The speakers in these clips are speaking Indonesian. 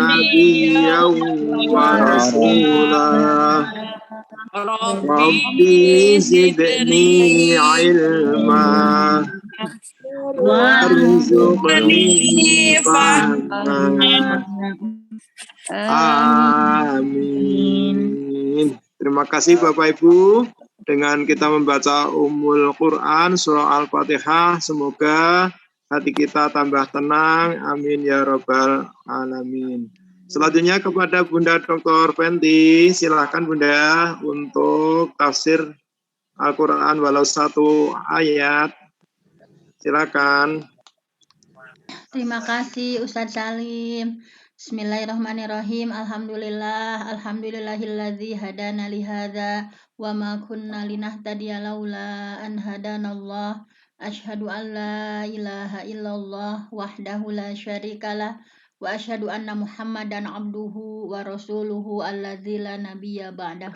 نبيا ورسولا ربي زدني علما وارزقني فهما Amin. Terima kasih Bapak Ibu. Dengan kita membaca Ummul Quran, surah Al-Fatihah, semoga hati kita tambah tenang. Amin ya Rabbal Alamin. Selanjutnya kepada Bunda Dr. Fenty, silakan Bunda untuk tafsir Al-Quran walau satu ayat. Silakan. Terima kasih Ustadz Salim. Bismillahirrahmanirrahim. Alhamdulillahilladzi hadana li hadza wa ma kunna linahtadiya laula an hadanallah. Asyhadu an la ilaha illallah wahdahu la syarikalah wa asyhadu anna Muhammadan abduhu wa rasuluhu alladzi la nabiyya ba'dah.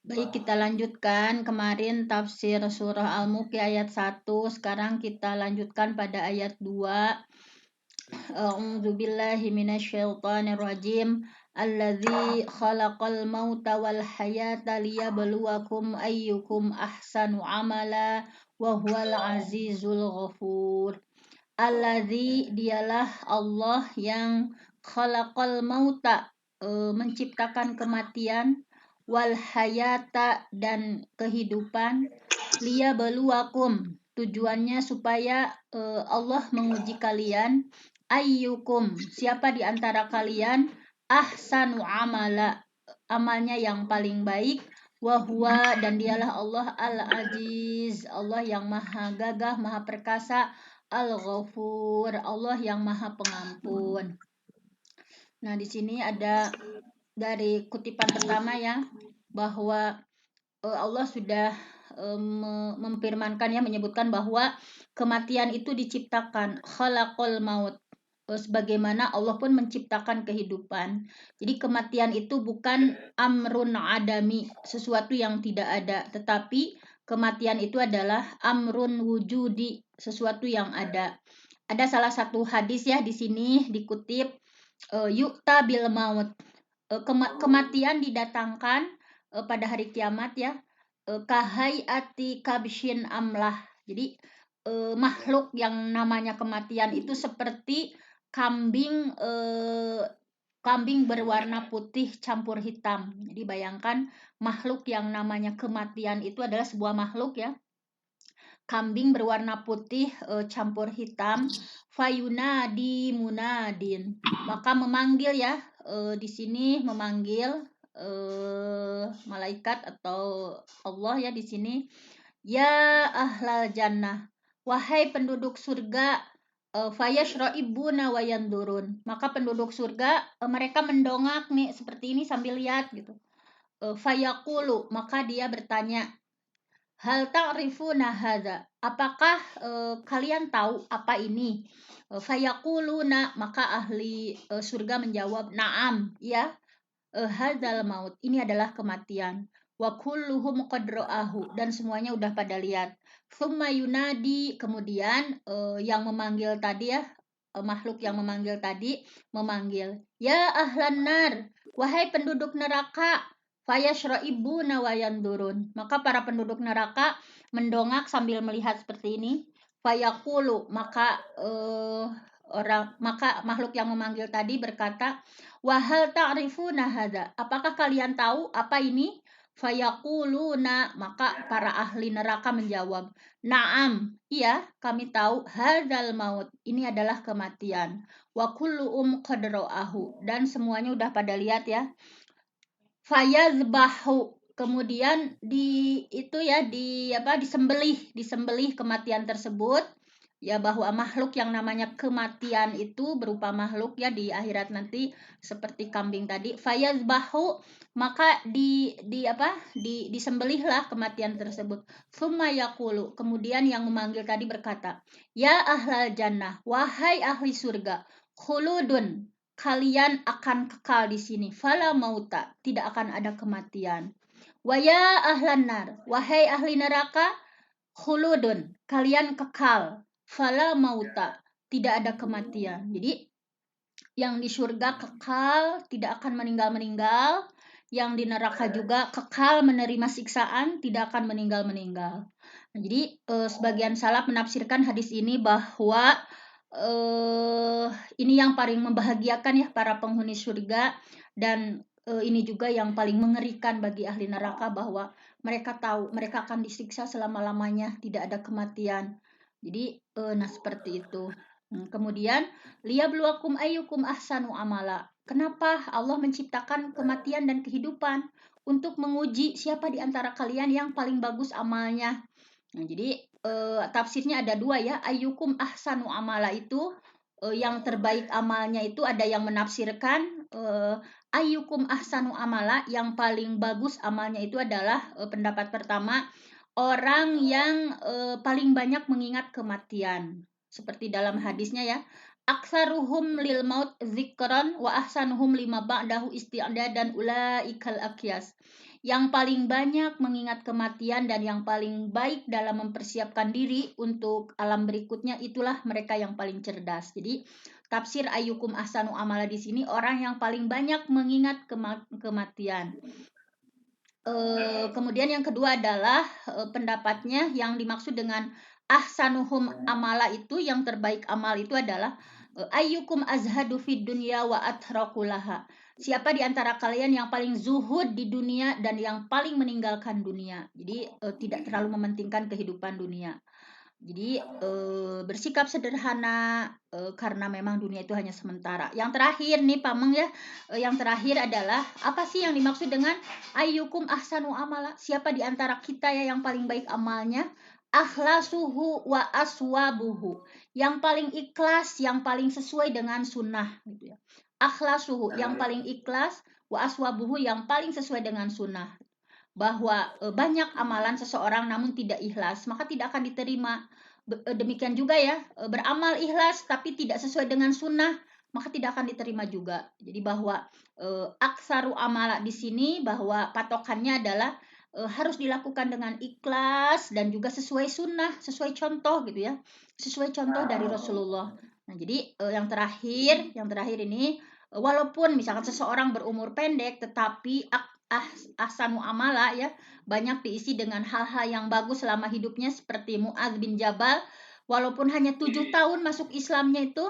Baik, kita lanjutkan kemarin tafsir surah Al-Mulk ayat 1. Sekarang kita lanjutkan pada ayat 2. A'udzu billahi minasyaitonir rajim. Allazi khalaqal mauta wal hayata liyabluwakum ayyukum ahsanu amala wa huwal azizul ghafur. Allazi dialah Allah yang khalaqal mauta menciptakan kematian wal hayata dan kehidupan liyabluwakum tujuannya supaya Allah menguji kalian ayyukum siapa di antara kalian ahsanu amala amalnya yang paling baik wahwa dan dialah Allah al-aziz Allah yang maha gagah maha perkasa al-ghafur Allah yang maha pengampun. Nah di sini ada dari kutipan pertama ya bahwa Allah sudah memfirmankan ya menyebutkan bahwa kematian itu diciptakan khalaqal maut sebagaimana Allah pun menciptakan kehidupan. Jadi kematian itu bukan amrun adami, sesuatu yang tidak ada, tetapi kematian itu adalah amrun wujudi, sesuatu yang ada. Ada salah satu hadis ya di sini dikutip yukta bil maut. Kematian didatangkan pada hari kiamat ya kahayati kabshin amlah. Jadi makhluk yang namanya kematian itu seperti kambing berwarna putih campur hitam. Jadi bayangkan makhluk yang namanya kematian itu adalah sebuah makhluk ya. Kambing berwarna putih campur hitam. Fayunadi munadin. Maka memanggil ya di sini memanggil malaikat atau Allah ya di sini. Ya ahlal jannah. Wahai penduduk surga, fayashra'ibuna wa yandurun. Maka penduduk surga mereka mendongak nih seperti ini sambil lihat gitu. Fayaqulu, maka dia bertanya, hal ta'rifuna hadza? Apakah kalian tahu apa ini? Fayaquluna, maka ahli surga menjawab, na'am, ya. Hadzal maut, ini adalah kematian. Wa kulluhum qad ra'ahu, dan semuanya udah pada lihat. Tsumma yunadi, kemudian yang memanggil tadi ya makhluk yang memanggil tadi memanggil, ya ahlan nar, wahai penduduk neraka. Fayashra'ibuna wa yandurun, maka para penduduk neraka mendongak sambil melihat seperti ini. Fayaqulu, maka makhluk yang memanggil tadi berkata, wahal ta'rifuna hadza? Apakah kalian tahu apa ini? Fayaquluna, maka para ahli neraka menjawab, na'am, iya, kami tahu. Hadzal maut, ini adalah kematian. Wa kulluhum qad ra'ahu, dan semuanya udah pada lihat ya. Fayazbahu, kemudian disembelih kematian tersebut. Ya bahwa makhluk yang namanya kematian itu berupa makhluk ya di akhirat nanti seperti kambing tadi. Fayazbahu, maka disembelihlah kematian tersebut. Tsumma yaqulu, kemudian yang memanggil tadi berkata, ya ahlal jannah, wahai ahli surga, khuludun, kalian akan kekal di sini. Fala mauta, tidak akan ada kematian. Wa ya ahlan nar, wahai ahli neraka, khuludun, kalian kekal. Fala mauta, tidak ada kematian. Jadi yang di surga kekal, tidak akan meninggal-meninggal, yang di neraka juga kekal menerima siksaan, tidak akan meninggal-meninggal. Nah, jadi sebagian salaf menafsirkan hadis ini bahwa ini yang paling membahagiakan ya para penghuni surga, dan ini juga yang paling mengerikan bagi ahli neraka bahwa mereka tahu mereka akan disiksa selama-lamanya, tidak ada kematian. Jadi nah seperti itu. Kemudian liyabluwakum ayyukum ahsanu amala. Kenapa Allah menciptakan kematian dan kehidupan? Untuk menguji siapa di antara kalian yang paling bagus amalnya. Nah, jadi tafsirnya ada dua ya. Ayyukum ahsanu amala itu yang terbaik amalnya itu ada yang menafsirkan ayyukum ahsanu amala, yang paling bagus amalnya itu adalah pendapat pertama, orang yang paling banyak mengingat kematian. Seperti dalam hadisnya ya, aksaruhum lil maut zikran wa ahsanuhum lima ba'dahu isti'dadan ulaikal akyas. Yang paling banyak mengingat kematian dan yang paling baik dalam mempersiapkan diri untuk alam berikutnya, itulah mereka yang paling cerdas. Jadi tafsir ayyukum ahsanu amala di sini orang yang paling banyak mengingat kematian. Kemudian yang kedua adalah pendapatnya yang dimaksud dengan ahsanuhum amala itu, yang terbaik amal itu adalah ayyukum azhadu fid dunya wa atrakulaha. Siapa di antara kalian yang paling zuhud di dunia dan yang paling meninggalkan dunia. Jadi tidak terlalu mementingkan kehidupan dunia. Jadi bersikap sederhana karena memang dunia itu hanya sementara. Yang terakhir nih Pak Meng ya, yang terakhir adalah apa sih yang dimaksud dengan ayyukum ahsanu amala? Siapa di antara kita ya yang paling baik amalnya? Akhlasuhu wa aswabuhu. Yang paling ikhlas, yang paling sesuai dengan sunnah gitu ya. Akhlasuhu, yang paling ikhlas, wa aswabuhu, yang paling sesuai dengan sunnah. Bahwa banyak amalan seseorang namun tidak ikhlas, maka tidak akan diterima. Demikian juga ya, beramal ikhlas tapi tidak sesuai dengan sunnah, maka tidak akan diterima juga. Jadi bahwa aksaru amala di sini bahwa patokannya adalah harus dilakukan dengan ikhlas dan juga sesuai sunnah, sesuai contoh gitu ya, sesuai contoh dari Rasulullah. Nah jadi yang terakhir ini, walaupun misalkan seseorang berumur pendek tetapi ahsanu amala ya, banyak diisi dengan hal-hal yang bagus selama hidupnya, seperti Mu'adz bin Jabal, walaupun hanya 7 tahun masuk Islamnya itu,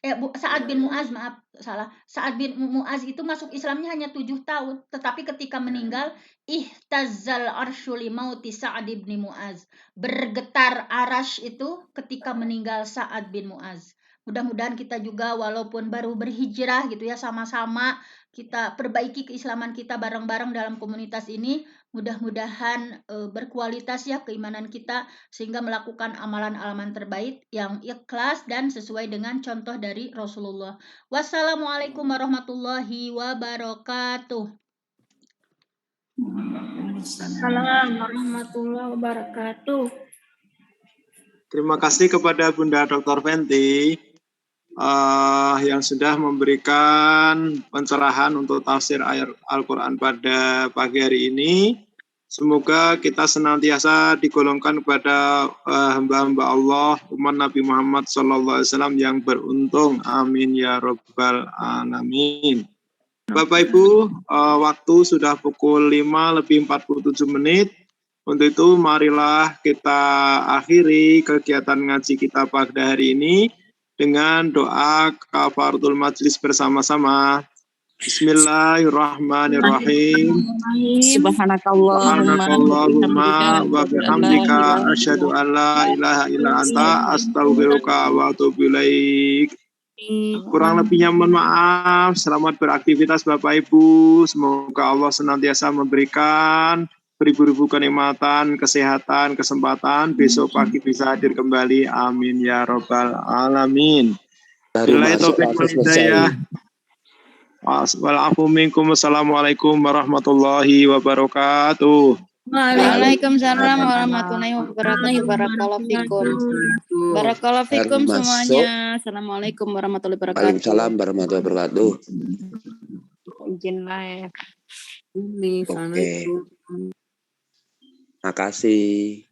Sa'ad bin Mu'adz, maaf salah, Sa'ad bin Mu'adz itu masuk Islamnya hanya 7 tahun, tetapi ketika meninggal ihtazzal arsyu li mauti Sa'ad bin Mu'adz, bergetar arasy itu ketika meninggal Sa'ad bin Mu'adz. Mudah-mudahan kita juga walaupun baru berhijrah gitu ya, sama-sama kita perbaiki keislaman kita bareng-bareng dalam komunitas ini. Mudah-mudahan berkualitas ya keimanan kita, sehingga melakukan amalan-amalan terbaik yang ikhlas dan sesuai dengan contoh dari Rasulullah. Wassalamualaikum warahmatullahi wabarakatuh. Assalamualaikum warahmatullahi wabarakatuh. Terima kasih kepada Bunda Dr. Fenty yang sudah memberikan pencerahan untuk tafsir ayat Al-Quran pada pagi hari ini. Semoga kita senantiasa digolongkan kepada hamba-hamba Allah, umat Nabi Muhammad SAW yang beruntung. Amin ya Rabbal Alamin. Bapak Ibu, waktu sudah pukul 5:47. Untuk itu marilah kita akhiri kegiatan ngaji kita pada hari ini dengan doa kafaratul majlis bersama-sama. Bismillahirrahmanirrahim. Subhanakallahumma wa bihamdika asyhadu an la ilaha illa anta astaghfiruka wa atubu ilaik. Kurang lebihnya mohon maaf. Selamat beraktivitas Bapak Ibu. Semoga Allah senantiasa memberikan beribu-ribu kenikmatan, kesehatan, kesempatan. Besok pagi bisa hadir kembali. Amin ya Rabbal Alamin. Billahi taufiq wal hidayah. Wassalamualaikum warahmatullahi wabarakatuh. Waalaikumsalam warahmatullahi wabarakatuh. Barakallahu fikum. Barakallahu fikum semuanya. Assalamualaikum warahmatullahi wabarakatuh. Waalaikumsalam warahmatullahi wabarakatuh. Izin live. Oke. Makasih.